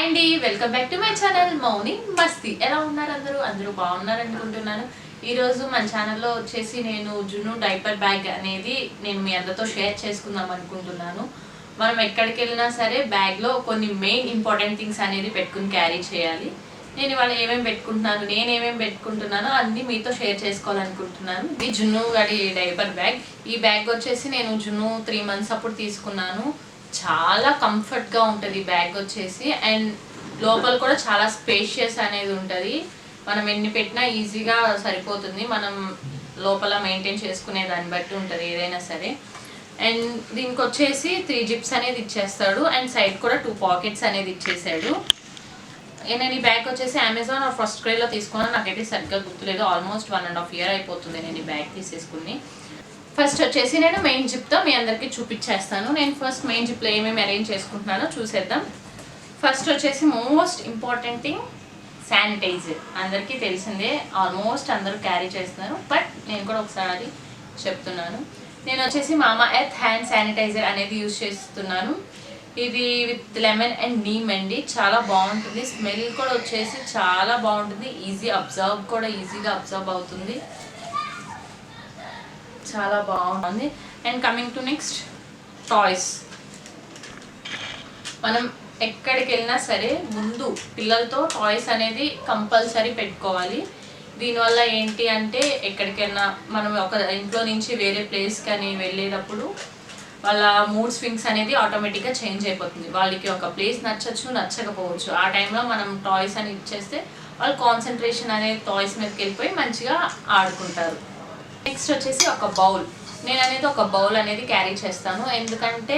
అండి welcome back to my channel Mouni Masti. ఎలా ఉన్నారు అందరూ బాగున్నారు అనుకుంటున్నాను. ఈరోజు మన ఛానల్లో వచ్చేసి నేను జున్ను డైపర్ బ్యాగ్ అనేది నేను మీ అందరితో షేర్ చేసుకుందాం అనుకుంటున్నాను. మనం ఎక్కడికి వెళ్ళినా సరే బ్యాగ్లో కొన్ని మెయిన్ ఇంపార్టెంట్ థింగ్స్ అనేది పెట్టుకుని క్యారీ చేయాలి. నేను ఇవాళ నేనేమేమి పెట్టుకుంటున్నానో అన్నీ మీతో షేర్ చేసుకోవాలనుకుంటున్నాను. ఈ జున్ను గడి డైపర్ బ్యాగ్. ఈ బ్యాగ్ వచ్చేసి నేను జున్ను 3 months అప్పుడు తీసుకున్నాను. చాలా కంఫర్ట్గా ఉంటుంది బ్యాగ్ వచ్చేసి. అండ్ లోపల కూడా చాలా స్పేషియస్ అనేది ఉంటుంది. మనం ఎన్ని పెట్టినా ఈజీగా సరిపోతుంది. మనం లోపల మెయింటైన్ చేసుకునే దాన్ని బట్టి ఉంటుంది ఏదైనా సరే. అండ్ దీనికి వచ్చేసి 3 zips అనేది ఇచ్చేస్తాడు. అండ్ సైడ్ కూడా 2 pockets అనేది ఇచ్చేసాడు. నేను ఈ బ్యాగ్ వచ్చేసి అమెజాన్ ఆర్ ఫస్ట్ క్రైలో తీసుకున్నాను. నాకైతే సరిగ్గా గుర్తులేదు. ఆల్మోస్ట్ 1.5 years అయిపోతుంది నేను ఈ బ్యాగ్ తీసేసుకుని. ఫస్ట్ వచ్చేసి నేను మెయిన్ జిప్తో మీ అందరికీ చూపించేస్తాను. నేను ఫస్ట్ మెయిన్ జిప్లో ఏమేమి అరేంజ్ చేసుకుంటున్నానో చూసేద్దాం. ఫస్ట్ వచ్చేసి మోస్ట్ ఇంపార్టెంట్ థింగ్ శానిటైజర్. అందరికీ తెలిసిందే, ఆల్మోస్ట్ అందరూ క్యారీ చేస్తున్నారు. బట్ నేను కూడా ఒకసారి చెప్తున్నాను. నేను వచ్చేసి మామా ఎర్త్ హ్యాండ్ శానిటైజర్ అనేది యూజ్ చేస్తున్నాను. ఇది విత్ లెమన్ అండ్ నీమ్ అండి. చాలా బాగుంటుంది. స్మెల్ కూడా వచ్చేసి చాలా బాగుంటుంది. ఈజీగా అబ్జర్వ్ అవుతుంది. చాలా బాగుంది. And coming to next toys. మనం ఎక్కడికి వెళ్ళినా సరే ముందు పిల్లలతో టాయ్స్ అనేది కంపల్సరీ పెట్టుకోవాలి. దీనివల్ల ఏంటి అంటే ఎక్కడికైనా మనం ఒక ఇంట్లో నుంచి వేరే ప్లేస్ కానీ వెళ్ళేటప్పుడు వాళ్ళ మూడ్ స్వింగ్స్ అనేది ఆటోమేటిక్గా చేంజ్ అయిపోతుంది. వాళ్ళకి ఒక ప్లేస్ నచ్చకపోవచ్చు. ఆ టైంలో మనం టాయ్స్ అని ఇచ్చేస్తే వాళ్ళ కాన్సన్ట్రేషన్ అనేది టాయ్స్ మీదకి వెళ్ళిపోయి మంచిగా ఆడుకుంటారు. నెక్స్ట్ వచ్చేసి ఒక బౌల్. నేను అనేది ఒక బౌల్ అనేది క్యారీ చేస్తాను. ఎందుకంటే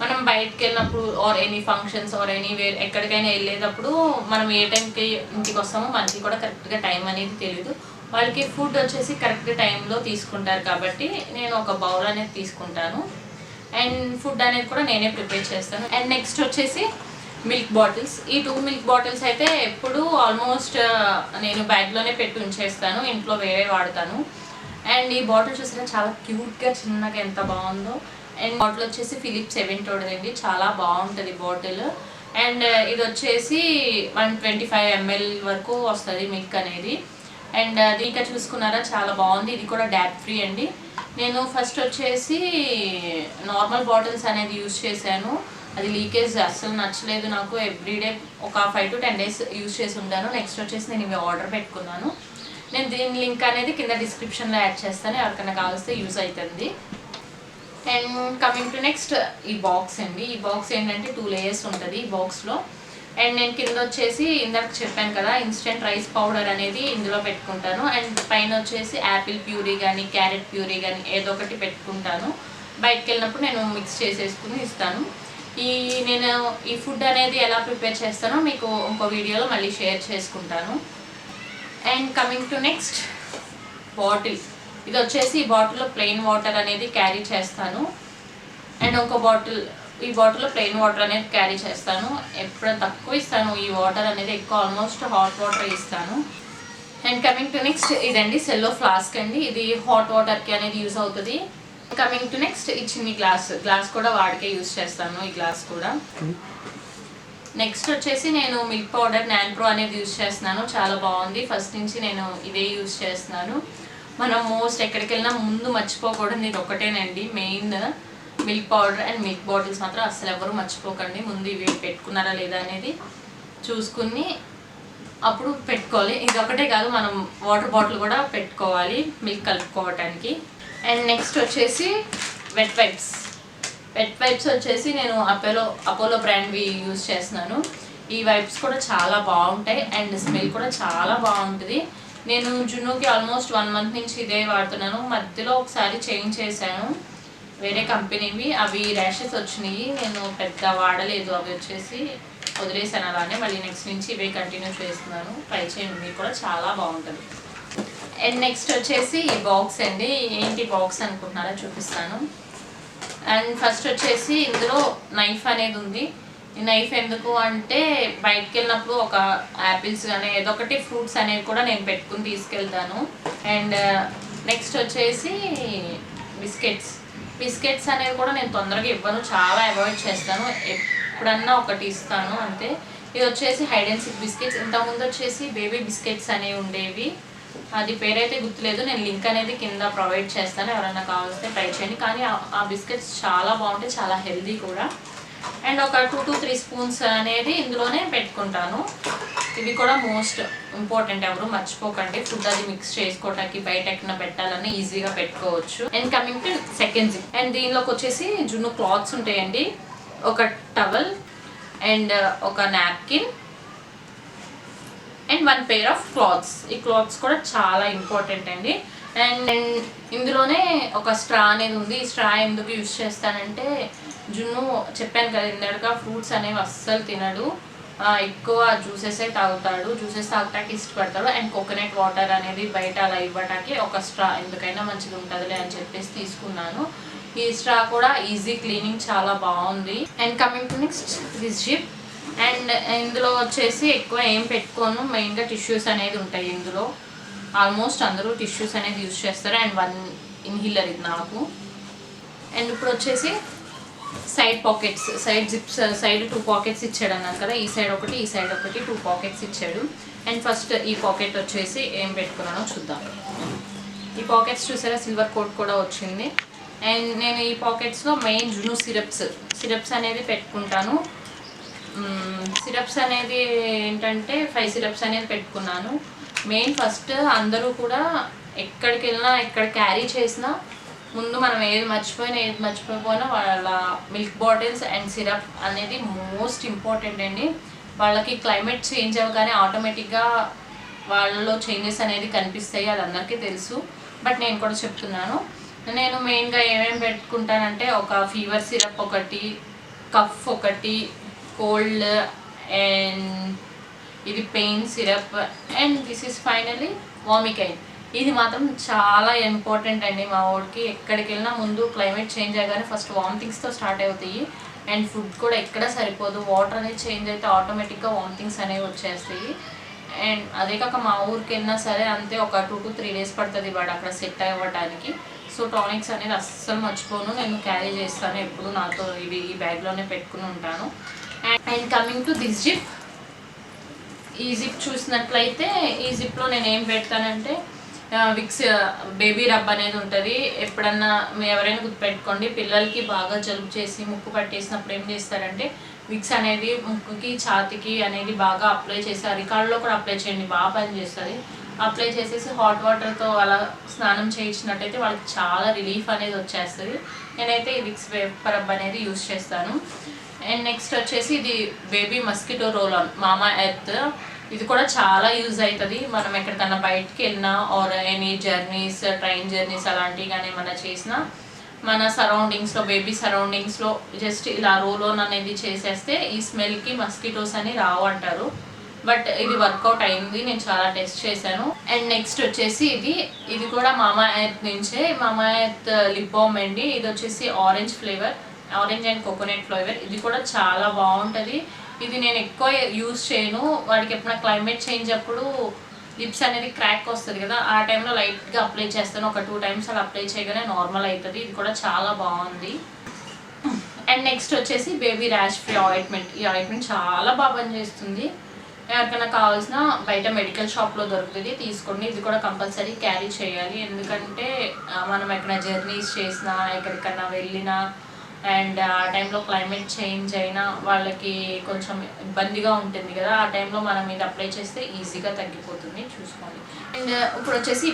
మనం బయటకు వెళ్ళినప్పుడు or any functions or anywhere ఎక్కడికైనా వెళ్ళేటప్పుడు మనం ఏ టైంకి ఇంటికి వస్తామో మనకి కూడా కరెక్ట్గా టైం అనేది తెలియదు. వాళ్ళకి ఫుడ్ వచ్చేసి కరెక్ట్ టైంలో తీసుకుంటారు కాబట్టి నేను ఒక బౌల్ అనేది తీసుకుంటాను. అండ్ ఫుడ్ అనేది కూడా నేనే ప్రిపేర్ చేస్తాను. అండ్ నెక్స్ట్ వచ్చేసి మిల్క్ బాటిల్స్. ఈ 2 milk bottles అయితే ఎప్పుడు ఆల్మోస్ట్ నేను బ్యాగ్లోనే పెట్టి ఉంచేస్తాను. ఇంట్లో వేరే వాడతాను. అండ్ ఈ బాటిల్ చూసినా చాలా క్యూట్గా చిన్నగా ఎంత బాగుందో. అండ్ బాటిల్ వచ్చేసి ఫిలిప్స్ 7 అండి. చాలా బాగుంటుంది బాటిల్. అండ్ ఇది వచ్చేసి 125 ml వరకు వస్తుంది మిల్క్ అనేది. అండ్ దీనికా చూసుకున్నారా, చాలా బాగుంది. ఇది కూడా డాట్ ఫ్రీ అండి. నేను ఫస్ట్ వచ్చేసి నార్మల్ బాటిల్స్ అనేది యూజ్ చేశాను. అది లీకేజ్ అస్సలు నచ్చలేదు నాకు. ఎవ్రీడే ఒక 5 to 10 days యూజ్ చేసి ఉంటాను. నెక్స్ట్ వచ్చేసి నేను ఇవి ఆర్డర్ పెట్టుకున్నాను. నేను దీని లింక్ అనేది కింద డిస్క్రిప్షన్లో యాడ్ చేస్తాను, ఎవరికైనా కావలిస్తే యూజ్ అవుతుంది. అండ్ కమింగ్ టు నెక్స్ట్ ఈ బాక్స్ అండి. ఈ బాక్స్ ఏంటంటే 2 layers ఉంటుంది ఈ బాక్స్లో. అండ్ నేను కింద వచ్చేసి ఇందాక చెప్పాను కదా ఇన్స్టెంట్ రైస్ పౌడర్ అనేది ఇందులో పెట్టుకుంటాను. అండ్ పైన వచ్చేసి యాపిల్ ప్యూరీ కానీ క్యారెట్ ప్యూరీ కానీ ఏదో ఒకటి పెట్టుకుంటాను. బయటకు వెళ్ళినప్పుడు నేను మిక్స్ చేసేసుకుని ఇస్తాను. నేను ఈ ఫుడ్ అనేది ఎలా ప్రిపేర్ చేస్తానో మీకు ఇంకో వీడియోలో మళ్ళీ షేర్ చేసుకుంటాను. And coming to next bottle. ఇది వచ్చేసి ఈ బాటిల్లో ప్లెయిన్ వాటర్ అనేది క్యారీ చేస్తాను. అండ్ ఇంకో ఈ బాటిల్లో ప్లెయిన్ వాటర్ అనేది క్యారీ చేస్తాను. ఎప్పుడు తక్కువ ఇస్తాను ఈ వాటర్ అనేది, ఎక్కువ ఆల్మోస్ట్ హాట్ వాటర్ ఇస్తాను. అండ్ కమింగ్ టు నెక్స్ట్ ఇదండి సెల్లో ఫ్లాస్క్ అండి. ఇది హాట్ వాటర్కి అనేది యూజ్ అవుతుంది. కమింగ్ టు నెక్స్ట్ ఈ చిన్ని గ్లాస్ కూడా వాడికే యూజ్ చేస్తాను. ఈ గ్లాస్ కూడా. నెక్స్ట్ వచ్చేసి నేను మిల్క్ పౌడర్ నాన్ప్రో అనేది యూజ్ చేస్తున్నాను. చాలా బాగుంది. ఫస్ట్ నుంచి నేను ఇదే యూజ్ చేస్తున్నాను. మనం మోస్ట్ ఎక్కడికి వెళ్ళినా ముందు మర్చిపోకూడదు ఇది ఒకటేనండి main. Milk powder and milk bottles మాత్రం అస్సలు ఎవరు మర్చిపోకండి. ముందు ఇవి పెట్టుకున్నారా లేదా అనేది చూసుకుని అప్పుడు పెట్టుకోవాలి. ఇది ఒకటే కాదు, మనం వాటర్ బాటిల్ కూడా పెట్టుకోవాలి మిల్క్ కలుపుకోవటానికి. అండ్ నెక్స్ట్ వచ్చేసి వెట్ వైప్స్ వచ్చేసి నేను అపోలో బ్రాండ్వి యూజ్ చేస్తున్నాను. ఈ వైప్స్ కూడా చాలా బాగుంటాయి అండ్ స్మెల్ కూడా చాలా బాగుంటుంది. నేను జున్నుకి ఆల్మోస్ట్ 1 month నుంచి ఇదే వాడుతున్నాను. మధ్యలో ఒకసారి చేంజ్ చేశాను వేరే కంపెనీవి. అవి ర్యాషెస్ వచ్చినాయి, నేను పెద్ద వాడలేదు. అవి వచ్చేసి వదిలేసాను అలానే. మళ్ళీ నెక్స్ట్ నుంచి ఇవే కంటిన్యూ చేస్తున్నాను. ట్రై చేయండి, మీకు కూడా చాలా బాగుంటుంది. అండ్ నెక్స్ట్ వచ్చేసి ఈ బాక్స్ అండి. ఏంటి బాక్స్ అనుకుంటున్నారా, చూపిస్తాను. అండ్ ఫస్ట్ వచ్చేసి ఇందులో నైఫ్ అనేది ఉంది. ఈ నైఫ్ ఎందుకు అంటే బయటకు వెళ్ళినప్పుడు ఒక యాపిల్స్ కానీ ఏదో ఒకటి ఫ్రూట్స్ అనేవి కూడా నేను పెట్టుకుని తీసుకెళ్తాను. అండ్ నెక్స్ట్ వచ్చేసి బిస్కెట్స్ అనేవి కూడా నేను తొందరగా ఇవ్వను, చాలా అవాయిడ్ చేస్తాను. ఎప్పుడన్నా ఒకటి ఇస్తాను అంతే. ఇది వచ్చేసి హైడ్ అండ్ సిక్ బిస్కెట్స్. ఇంతకుముందు వచ్చేసి బేబీ బిస్కెట్స్ అనేవి ఉండేవి, అది పేరైతే గుర్తులేదు, నేను లింక్ అనేది కింద ప్రొవైడ్ చేస్తాను, ఎవరైనా కావాల్స్తే ట్రై చేయండి. కానీ ఆ బిస్కెట్స్ చాలా బాగుంటాయి, చాలా హెల్దీ కూడా. అండ్ ఒక 2 to 3 స్పూన్స్ అనేది ఇందులోనే పెట్టుకుంటాను. ఇది కూడా మోస్ట్ ఇంపార్టెంట్, ఎవరు మర్చిపోకండి. ఫుడ్ అది మిక్స్ చేసుకోవటానికి బయట ఎక్కడ పెట్టాలని ఈజీగా పెట్టుకోవచ్చు. And coming to second zip. And దీనిలోకి వచ్చేసి జున్ను క్లాత్స్ ఉంటాయండి, ఒక టవల్ అండ్ ఒక napkin and 1 pair of clothes. ఈ క్లాత్స్ కూడా చాలా ఇంపార్టెంట్ అండి. అండ్ ఇందులోనే ఒక స్ట్రా అనేది ఉంది. ఈ స్ట్రా ఎందుకు యూజ్ చేస్తానంటే, జున్ను చెప్పాను కదా ఇందాక, ఫ్రూట్స్ అనేవి అస్సలు తినడు, ఎక్కువ జ్యూసెసే తాగుతాడు, జ్యూసెస్ తాగటానికి ఇష్టపడతాడు. అండ్ కోకోనట్ వాటర్ అనేది బయట అలా ఇవ్వటానికి ఒక స్ట్రా ఎందుకైనా మంచిగా ఉంటుందిలే అని చెప్పేసి తీసుకున్నాను. ఈ స్ట్రా కూడా ఈజీ క్లీనింగ్, చాలా బాగుంది. And coming to next this zip. And ఇందులో వచ్చేసి ఎక్కువ ఏం పెట్టుకోను, మెయిన్గా టిష్యూస్ అనేది ఉంటాయి ఇందులో. ఆల్మోస్ట్ అందరూ టిష్యూస్ అనేది యూజ్ చేస్తారు. అండ్ 1 ఇన్హీలర్ ఇది నాకు. అండ్ ఇప్పుడు వచ్చేసి side pockets, side zips, side 2 pockets ఇచ్చాడు అన్నాను కదా, ఈ సైడ్ ఒకటి ఈ సైడ్ ఒకటి 2 పాకెట్స్ ఇచ్చాడు. అండ్ ఫస్ట్ ఈ పాకెట్ వచ్చేసి ఏం పెట్టుకున్నానో చూద్దాం. ఈ పాకెట్స్ చూసారా, సిల్వర్ కోట్ కూడా వచ్చింది. అండ్ నేను ఈ పాకెట్స్లో మెయిన్ జున్ను సిరప్స్ అనేది పెట్టుకుంటాను. సిరప్స్ అనేది ఏంటంటే 5 సిరప్స్ అనేది పెట్టుకున్నాను. మెయిన్ ఫస్ట్ అందరూ కూడా ఎక్కడికి వెళ్ళినా, ఎక్కడ క్యారీ చేసినా ముందు మనం ఏది మర్చిపోయినా వాళ్ళ మిల్క్ బాటిల్స్ అండ్ సిరప్ అనేది మోస్ట్ ఇంపార్టెంట్ అండి. వాళ్ళకి క్లైమేట్ చేంజ్ అవ్వగానే ఆటోమేటిక్గా వాళ్ళలో చేంజెస్ అనేది కనిపిస్తాయి, అది అందరికీ తెలుసు. బట్ నేను కూడా చెప్తున్నాను, నేను మెయిన్గా ఏమేమి పెట్టుకుంటానంటే, ఒక ఫీవర్ సిరప్ ఒకటి, కఫ్ ఒకటి, కోల్డ్, అండ్ ఇది pain syrup, and this is finally వామికైన్. ఇది మాత్రం చాలా ఇంపార్టెంట్ అండి మా వాడికి. ఎక్కడికి వెళ్ళినా ముందు క్లైమేట్ చేంజ్ అయ్యగానే ఫస్ట్ వామిటింగ్స్తో స్టార్ట్ అవుతాయి. అండ్ ఫుడ్ కూడా ఎక్కడ సరిపోదు, వాటర్ అనేది చేంజ్ అయితే ఆటోమేటిక్గా వామిటింగ్స్ అనేవి వచ్చేస్తాయి. అండ్ అదే కాక మా ఊరికి వెళ్ళినా సరే అంతే, ఒక 2 to 3 days పడుతుంది వాడు అక్కడ సెట్ అవ్వడానికి. సో టానిక్స్ అనేది అస్సలు మర్చిపోను, నేను క్యారీ చేస్తాను ఎప్పుడు నాతో, ఇవి ఈ బ్యాగ్లోనే పెట్టుకుని ఉంటాను. And coming to this zip. ఈ జిప్ చూసినట్లయితే, ఈ జిప్లో నేను ఏం పెడతానంటే, విక్స్ బేబీ రబ్ అనేది ఉంటుంది. ఎప్పుడన్నా ఎవరైనా గుర్తుపెట్టుకోండి, పిల్లలకి బాగా జలుబు చేసి ముక్కు పట్టేసినప్పుడు ఏం చేస్తారంటే, విక్స్ అనేది ముక్కుకి ఛాతికి అనేది బాగా అప్లై చేసి, అరికాళ్ళలో కూడా అప్లై చేయండి, బాగా పని చేస్తుంది. అప్లై చేసేసి హాట్ వాటర్తో అలా స్నానం చేయించినట్టయితే వాళ్ళకి చాలా రిలీఫ్ అనేది వచ్చేస్తుంది. నేనైతే ఈ విక్స్ రబ్ అనేది యూజ్ చేస్తాను. అండ్ నెక్స్ట్ వచ్చేసి ఇది బేబీ మస్కిటో రోల్ ఆన్ మామా ఎర్త్. ఇది కూడా చాలా యూజ్ అవుతుంది, మనం ఎక్కడికన్నా బయటికి వెళ్ళినా or any journeys, train journeys అలాంటివి కానీ ఏమైనా చేసినా, మన సరౌండింగ్స్లో, బేబీ సరౌండింగ్స్లో జస్ట్ ఇలా రోల్ ఆన్ అనేది చేసేస్తే ఈ స్మెల్కి మస్కిటోస్ అని రావు అంటారు. బట్ ఇది వర్కౌట్ అయింది, నేను చాలా టెస్ట్ చేశాను. అండ్ నెక్స్ట్ వచ్చేసి ఇది కూడా మామా ఎర్త్ నుంచే, మామా ఎర్త్ లిప్ బామ్ అండి. ఇది వచ్చేసి orange flavour, orange and coconut flavour. ఇది కూడా చాలా బాగుంటుంది. ఇది నేను ఎక్కువ యూజ్ చేయను, వాడికి ఎప్పుడైనా క్లైమేట్ చేంజ్ అప్పుడు లిప్స్ అనేది క్రాక్ వస్తుంది కదా, ఆ టైంలో లైట్గా అప్లై చేస్తాను. ఒక 2 times అలా అప్లై చేయగానే నార్మల్ అవుతుంది. ఇది కూడా చాలా బాగుంది. అండ్ నెక్స్ట్ వచ్చేసి బేబీ ర్యాష్ ఫ్రీ ఆయింట్మెంట్. ఈ ఆయింట్మెంట్ చాలా బాగా పనిచేస్తుంది. ఎవరికైనా కావాల్సిన బయట మెడికల్ షాప్లో దొరుకుతుంది, తీసుకోండి. ఇది కూడా కంపల్సరీ క్యారీ చేయాలి, ఎందుకంటే మనం ఎక్కడ జర్నీస్ చేసినా, ఎక్కడికన్నా వెళ్ళినా, అండ్ ఆ టైంలో క్లైమేట్ చేంజ్ అయినా వాళ్ళకి కొంచెం ఇబ్బందిగా ఉంటుంది కదా, ఆ టైంలో మనం ఇది అప్లై చేస్తే ఈజీగా తగ్గిపోతుంది, చూసుకోండి. అండ్ ఇప్పుడు వచ్చేసి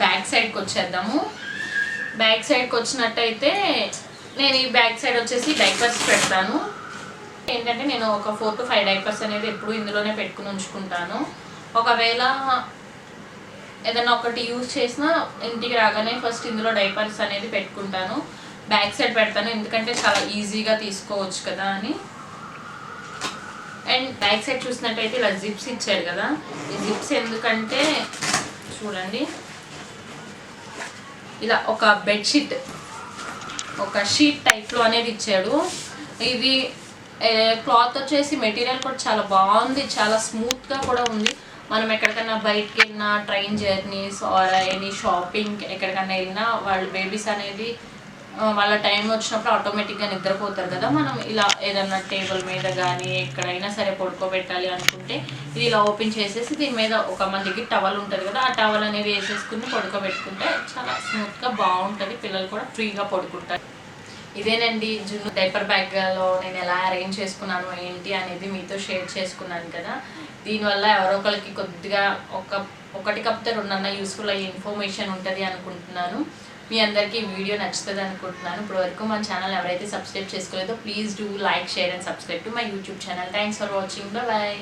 బ్యాక్ సైడ్కి వచ్చేద్దాము. బ్యాక్ సైడ్కి వచ్చినట్టయితే నేను ఈ బ్యాక్ సైడ్ వచ్చేసి డైపర్స్ పెడతాను. ఏంటంటే నేను ఒక 4 to 5 డైపర్స్ అనేది ఎప్పుడు ఇందులోనే పెట్టుకుని ఉంచుకుంటాను. ఒకవేళ ఏదైనా ఒకటి యూజ్ చేసినా ఇంటికి రాగానే ఫస్ట్ ఇందులో డైపర్స్ అనేది పెట్టుకుంటాను, బ్యాక్ సైడ్ పెడతాను, ఎందుకంటే చాలా ఈజీగా తీసుకోవచ్చు కదా అని. అండ్ బ్యాక్ సైడ్ చూసినట్టయితే ఇలా జిప్స్ ఇచ్చాడు కదా, ఈ జిప్స్ ఎందుకంటే చూడండి, ఇలా ఒక బెడ్షీట్, ఒక షీట్ టైప్లో అనేది ఇచ్చాడు. ఇది క్లాత్ వచ్చేసి మెటీరియల్ కూడా చాలా బాగుంది, చాలా స్మూత్గా కూడా ఉంది. మనం ఎక్కడికైనా బయటకి వెళ్ళినా, train journeys or any shopping ఎక్కడికైనా వెళ్ళినా, వాళ్ళు బేబీస్ అనేది వాళ్ళ టైం వచ్చినప్పుడు ఆటోమేటిక్గా నిద్రపోతారు కదా. మనం ఇలా ఏదన్నా టేబుల్ మీద కానీ ఎక్కడైనా సరే పడుకోబెట్టాలి అనుకుంటే ఇది ఇలా ఓపెన్ చేసేసి దీని మీద మన దగ్గర టవల్ ఉంటుంది కదా, ఆ టవల్ అనేది వేసేసుకుని పడుకోబెట్టుకుంటే చాలా స్మూత్గా బాగుంటుంది. పిల్లలు కూడా ఫ్రీగా పడుకుంటారు. ఇదేనండి జున్ను డైపర్ బ్యాగ్లో నేను ఎలా అరేంజ్ చేసుకున్నాను ఏంటి అనేది మీతో షేర్ చేసుకున్నాను కదా. దీనివల్ల ఎవరో ఒకరికి కొద్దిగా ఒకటి కాకపోతే రెండన్నా యూస్ఫుల్ అయ్యే ఇన్ఫర్మేషన్ ఉంటుంది అనుకుంటున్నాను. మీ అందరికీ వీడియో నచ్చుతుంది అనుకుంటున్నాను. ఇప్పుడు వరకు మన ఛానల్ ఎవరైతే సబ్స్క్రైబ్ చేసుకోలేదో please do like, share and subscribe to my YouTube channel. Thanks for watching. Bye.